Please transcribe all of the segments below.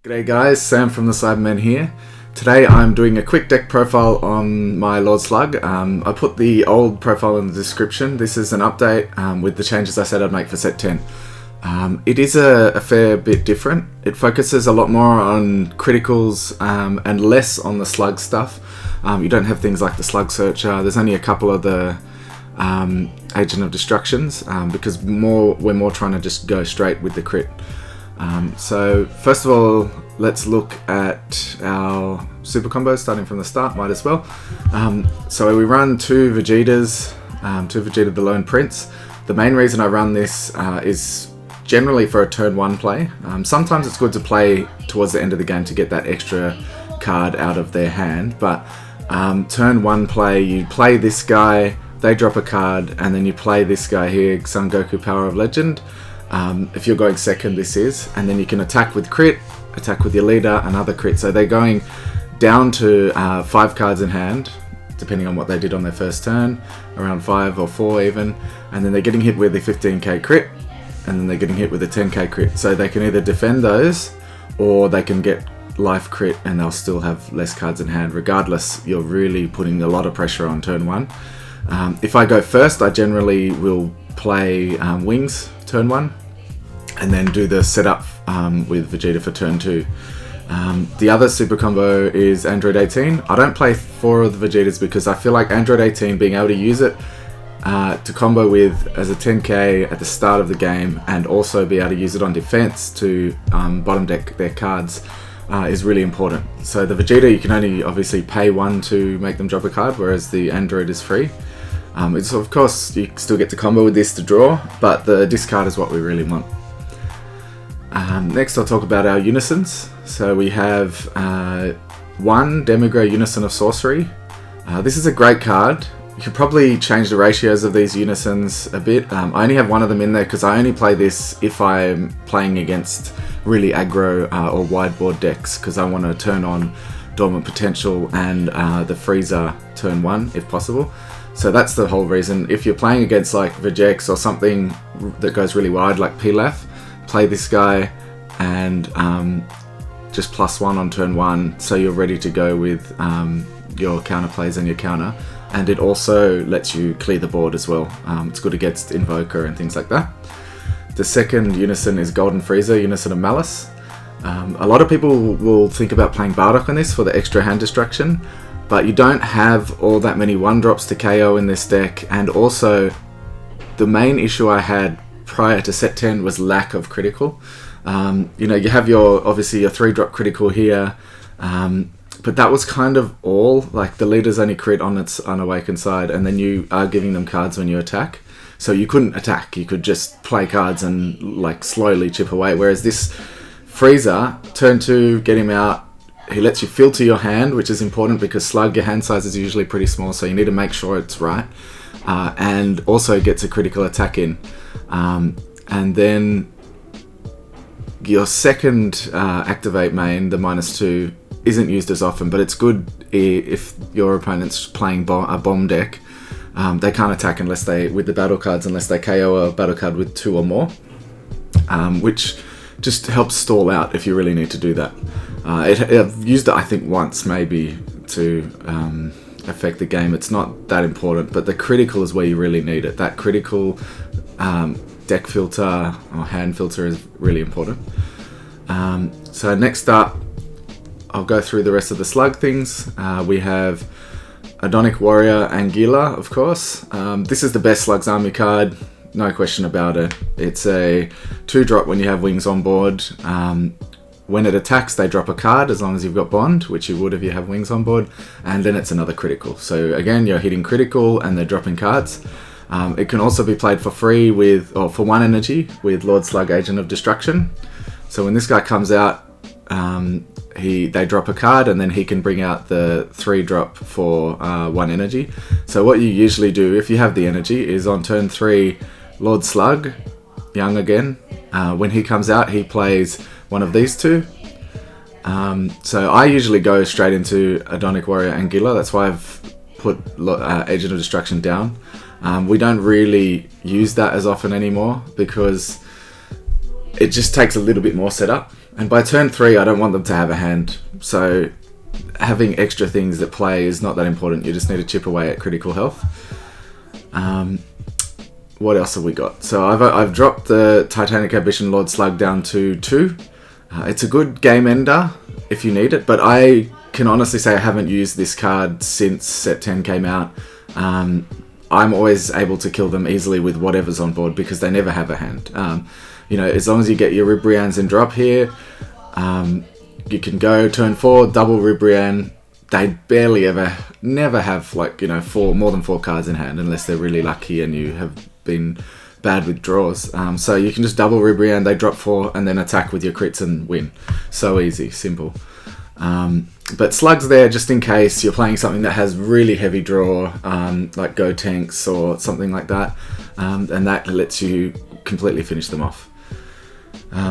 G'day guys, Sam from the Cybermen here. Today I'm doing a quick deck profile on my Lord Slug. I put the old profile in the description. This is an update with the changes I said I'd make for set 10. It is a fair bit different. It focuses a lot more on criticals and less on the slug stuff. You don't have things like the slug searcher. There's only a couple of the Agent of Destructions because we're more trying to just go straight with the crit. So first of all, let's look at our super combos starting from the start, might as well. So we run two Vegetas, two Vegeta the Lone Prince. The main reason I run this is generally for a turn 1 play. Sometimes it's good to play towards the end of the game to get that extra card out of their hand, but turn 1 play, you play this guy, they drop a card, and then you play this guy here, Son Goku Power of Legend. If you're going second, this is, and then you can attack with crit, attack with your leader, another crit. So they're going down to 5 cards in hand, depending on what they did on their first turn, around 5 or 4 even, and then they're getting hit with a 15k crit, and then they're getting hit with a 10k crit. So they can either defend those, or they can get life crit, and they'll still have less cards in hand. Regardless, you're really putting a lot of pressure on turn 1. If I go first, I generally will play Wings turn 1, and then do the setup with Vegeta for turn 2. The other super combo is Android 18. I don't play 4 of the Vegetas because I feel like Android 18, being able to use it to combo with as a 10k at the start of the game, and also be able to use it on defense to bottom deck their cards, is really important. So the Vegeta, you can only obviously pay 1 to make them drop a card, whereas the Android is free. It's, of course, you still get to combo with this to draw, but the discard is what we really want. Next I'll talk about our unisons. So we have 1 Demigra Unison of Sorcery. This is a great card. You could probably change the ratios of these unisons a bit. I only have 1 of them in there because I only play this if I'm playing against really aggro or wideboard decks, because I want to turn on Dormant Potential and the Frieza turn 1 if possible. So that's the whole reason. If you're playing against like Vegex or something that goes really wide like Pilaf, play this guy and just +1 on turn 1, so you're ready to go with your counter plays and your counter. And it also lets you clear the board as well. It's good against Invoker and things like that. The second unison is Golden Frieza, Unison of Malice. A lot of people will think about playing Bardock on this for the extra hand destruction, but you don't have all that many 1-drops to KO in this deck, and also the main issue I had prior to set 10 was lack of critical. You know, you have obviously your 3-drop critical here, but that was kind of all. Like, the leader's only crit on its unawakened side, and then you are giving them cards when you attack. So you couldn't attack, you could just play cards and like slowly chip away. Whereas this Frieza, turn 2, get him out, he lets you filter your hand, which is important because Slug, your hand size is usually pretty small, so you need to make sure it's right. And also gets a critical attack in. And then your second activate main, the -2, isn't used as often, but it's good if your opponent's playing a bomb deck. They can't attack with the battle cards unless they KO a battle card with 2 or more, which just helps stall out if you really need to do that. I've used it, I think, once maybe to affect the game. It's not that important, but the critical is where you really need it. That critical deck filter or hand filter is really important. So next up, I'll go through the rest of the slug things. We have Adonic Warrior Anguilla, of course. This is the best Slugs Army card, no question about it. It's a 2-drop when you have Wings on board. When it attacks, they drop a card as long as you've got Bond, which you would if you have Wings on board, and then it's another critical. So again, you're hitting critical and they're dropping cards. It can also be played for free for 1 energy with Lord Slug, Agent of Destruction. So when this guy comes out, they drop a card, and then he can bring out the 3-drop for 1 energy. So what you usually do, if you have the energy, is on turn 3, Lord Slug, young again. When he comes out, he plays one of these 2. So I usually go straight into Adonic Warrior Anguilla. That's why I've put Agent of Destruction down. We don't really use that as often anymore because it just takes a little bit more setup. And by turn 3, I don't want them to have a hand. So having extra things that play is not that important. You just need to chip away at critical health. What else have we got? So I've dropped the Titanic Ambition Lord Slug down to 2. It's a good game ender if you need it, but I can honestly say I haven't used this card since set 10 came out. I'm always able to kill them easily with whatever's on board because they never have a hand. As long as you get your Ribrians in drop here, you can go turn 4, double Ribrian. They never have more than 4 cards in hand unless they're really lucky and you have been bad with draws. So you can just double Ribrian, they drop 4 and then attack with your crits and win. So easy, simple. But Slug's there just in case you're playing something that has really heavy draw, like Go Tanks or something like that, and that lets you completely finish them off.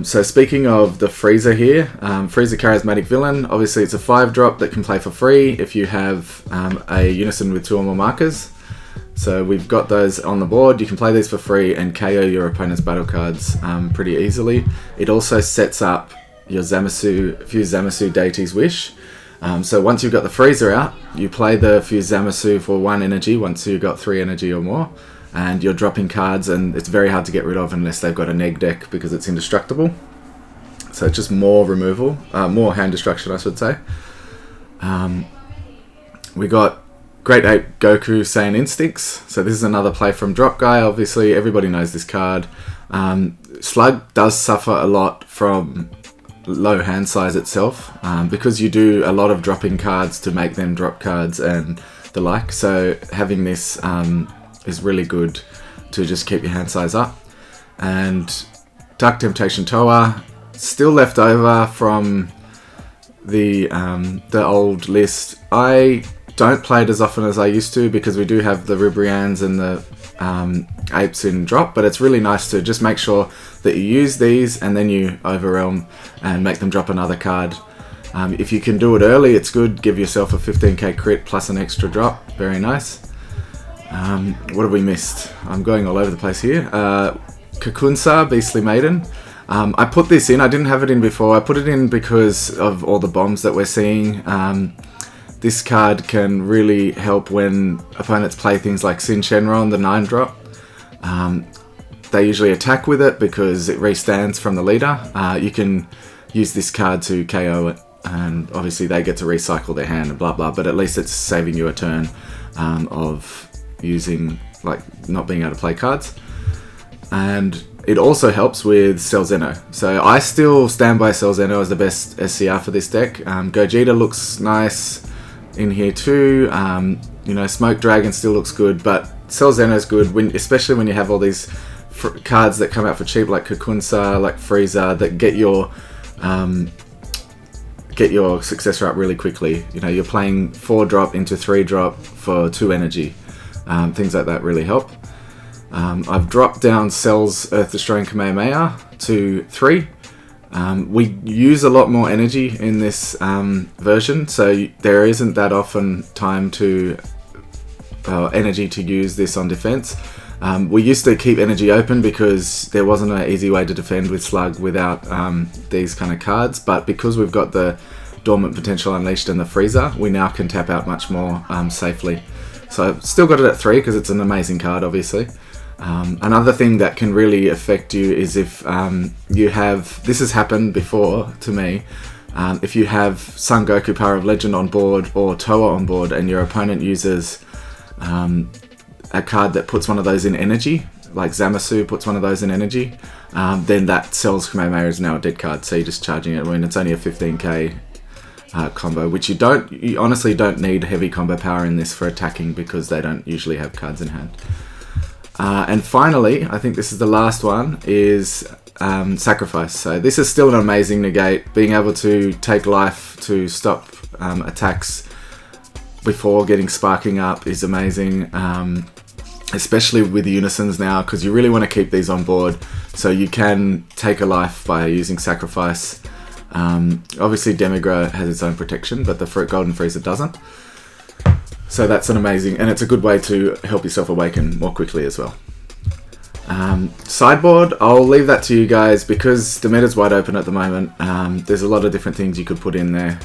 So speaking of the Freezer here, Freezer Charismatic Villain, obviously it's a 5-drop that can play for free if you have a Unison with 2 or more markers. So we've got those on the board. You can play these for free and KO your opponent's battle cards pretty easily. It also sets up your Fused Zamasu Deity's Wish. So once you've got the Freezer out, you play the Fused Zamasu for 1 energy once you've got 3 energy or more. And you're dropping cards, and it's very hard to get rid of unless they've got a neg deck because it's indestructible. So it's just more removal, more hand destruction, I should say. We got Great Ape Goku Saiyan Instincts. So this is another play from Drop Guy. Obviously, everybody knows this card. Slug does suffer a lot from low hand size itself because you do a lot of dropping cards to make them drop cards and the like. So having this is really good to just keep your hand size up. And Dark Temptation Toa, still left over from the old list. I don't play it as often as I used to because we do have the Ribrians and the apes in drop, but it's really nice to just make sure that you use these and then you overwhelm and make them drop another card. If you can do it early, it's good. Give yourself a 15k crit plus an extra drop. Very nice. What have we missed? I'm going all over the place here. Kakunsa, Beastly Maiden. I put this in. I didn't have it in before. I put it in because of all the bombs that we're seeing. This card can really help when opponents play things like Sin Shenron, the 9-drop. They usually attack with it because it restands from the leader. You can use this card to KO it, and obviously they get to recycle their hand and blah blah, but at least it's saving you a turn of using, not being able to play cards. And it also helps with Cell Zeno. So I still stand by Cell Zeno as the best SCR for this deck. Gogeta looks nice in here too. Smoke Dragon still looks good, but Cell Zeno is good, especially when you have all these cards that come out for cheap, like Kakunsa, like Frieza, that get your successor up really quickly. You're playing 4-drop into 3-drop for 2 energy. Things like that really help. I've dropped down Cell's Earth Destroying Kamehameha to 3. We use a lot more energy in this version, so there isn't that often time to energy to use this on defense. We used to keep energy open because there wasn't an easy way to defend with Slug without these kind of cards, but because we've got the Dormant Potential Unleashed and the Freezer, we now can tap out much more safely. So I've still got it at 3 because it's an amazing card, obviously. Another thing that can really affect you is if you have, this has happened before to me, if you have Son Goku Power of Legend on board or Toa on board and your opponent uses a card that puts one of those in energy, like Zamasu puts one of those in energy, then that Cell's Kamehameha is now a dead card, so you're just charging it when it's only a 15k combo, which you honestly don't need heavy combo power in this for attacking because they don't usually have cards in hand. And finally, I think this is the last one, is Sacrifice. So this is still an amazing negate. Being able to take life to stop attacks before getting sparking up is amazing, especially with the Unisons now, because you really want to keep these on board. So you can take a life by using Sacrifice. Obviously Demigra has its own protection, but the Golden Freezer doesn't. So that's an amazing, and it's a good way to help yourself awaken more quickly as well. Sideboard, I'll leave that to you guys because the meta's wide open at the moment. There's a lot of different things you could put in there,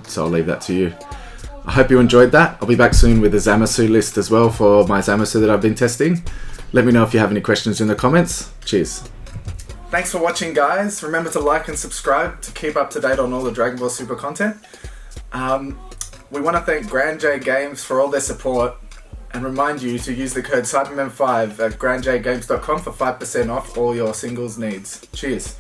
so I'll leave that to you. I hope you enjoyed that. I'll be back soon with a Zamasu list as well for my Zamasu that I've been testing. Let me know if you have any questions in the comments. Cheers. Thanks for watching, guys. Remember to like and subscribe to keep up to date on all the Dragon Ball Super content. We want to thank Grand J Games for all their support and remind you to use the code CYBERMEN5 at grandjgames.com for 5% off all your singles needs. Cheers.